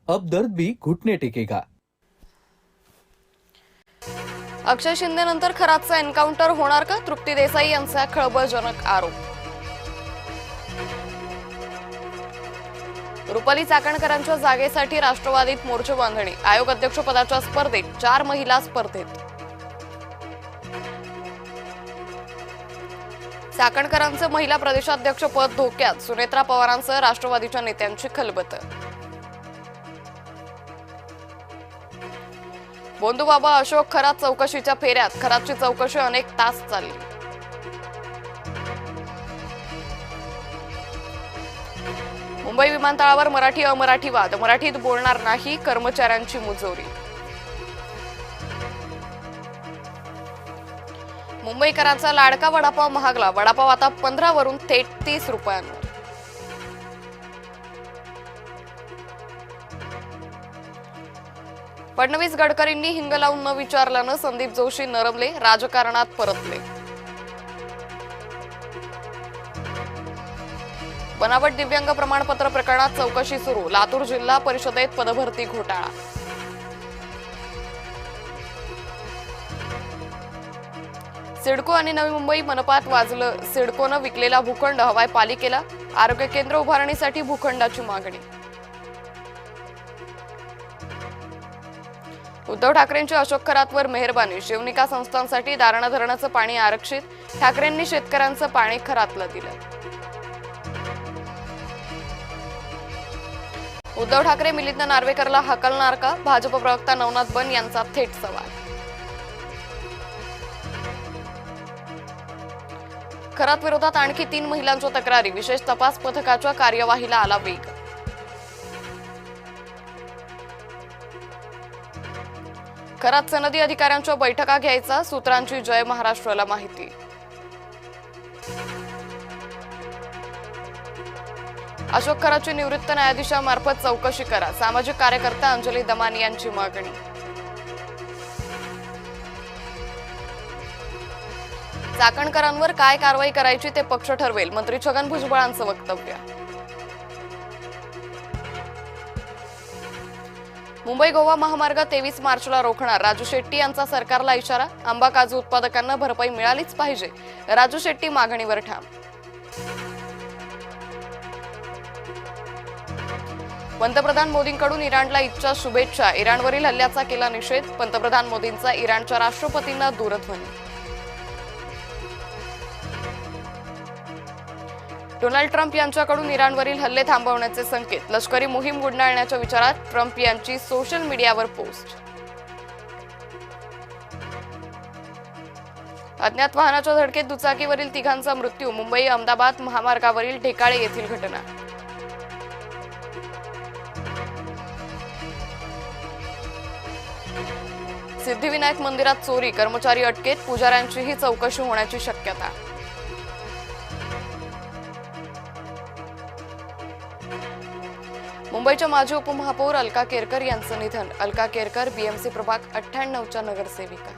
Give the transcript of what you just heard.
अब दर्द भी घुटने टेकेगा। अक्षय शिंदेनंतर खरातचा एन्काउंटर होणार का? तृप्ती देसाई यांचा खळबळजनक आरोप। रुपाली चाकणकरांच्या जागेसाठी राष्ट्रवादीत मोर्चे बांधणी। आयोग अध्यक्षपदाच्या स्पर्धेत 4 महिला स्पर्धेत। चाकणकरांचं महिला प्रदेशाध्यक्षपद धोक्यात। सुनेत्रा पवारांसह राष्ट्रवादीच्या नेत्यांची खलबत। बोंधूबाबा अशोक खरात चौकशीच्या फेऱ्यात। खरातची चौकशी अनेक तास चालली। मुंबई विमानतळावर मराठी अमराठी वाद। मराठीत बोलणार नाही, कर्मचाऱ्यांची मुजोरी। मुंबईकरांचा लाडका वडापाव महागला। वडापाव आता 15 वरून थेट 30 रुपयांवर। फडणवीस गडकरींनी हिंग लावून न विचारल्यानं संदीप जोशी नरमले, राजकारणात परतले। बनावट दिव्यांग प्रमाणपत्र प्रकरणात चौकशी सुरू। लातूर जिल्हा परिषदेत पदभरती घोटाळा। सिडको आणि नवी मुंबई मनपात वाजलं। सिडकोनं विकलेला भूखंड हवाय पालिकेला। आरोग्य केंद्र उभारणीसाठी भूखंडाची मागणी। उद्धव ठाकरेंची अशोक खरातवर मेहरबानी। शिवनिका संस्थांसाठी दारणा धरणाचं पाणी आरक्षित। ठाकरेंनी शेतकऱ्यांचं पाणी खरातलं दिलं। उद्धव ठाकरे मिलिंद नार्वेकरला हाकलणार का? भाजप प्रवक्ता नवनाथ बन यांचा थेट सवाल। खरात विरोधात आणखी 3 महिलांच्या तक्रारी। विशेष तपास पथकाच्या कार्यवाहीला आला वेग। खरात सनदी अधिकाऱ्यांच्या बैठका घ्यायचा। सूत्रांची जय महाराष्ट्राला माहिती। अशोक खरातची निवृत्त न्यायाधीशामार्फत चौकशी करा। सामाजिक कार्यकर्ता अंजली दमानी यांची मागणी। चाकणकरांवर काय कारवाई करायची ते पक्ष ठरवेल। मंत्री छगन भुजबळांचं वक्तव्य। मुंबई गोवा महामार्ग 23 मार्चला रोखणार। राजू शेट्टी यांचा सरकारला इशारा। आंबा काजू उत्पादकांना भरपाई मिळालीच पाहिजे। राजू शेट्टी मागणीवर ठाम। पंतप्रधान मोदींकडून इराणला ईदच्या शुभेच्छा। इराणवरील हल्ल्याचा केला निषेध। पंतप्रधान मोदींचा इराणच्या राष्ट्रपतींना दूरध्वनी। डोनाल्ड ट्रम्प यांच्याकडून इराणवरील हल्ले थांबवण्याचे संकेत। लष्करी मोहीम गुंडाळण्याच्या विचारात ट्रम्प यांची सोशल मीडियावर पोस्ट। अज्ञात वाहनाच्या धडकेत दुचाकीवरील 3घांचा मृत्यू। मुंबई अहमदाबाद महामार्गावरील ढेकाळे येथील घटना। सिद्धिविनायक मंदिरात चोरी। कर्मचारी अटकेत। पुजाऱ्यांचीही चौकशी होण्याची शक्यता। मुंबईच्या माजी उपमहापौर अलका केरकर यांचं निधन। अलका केरकर BMC प्रभाग 98च्या नगरसेविका।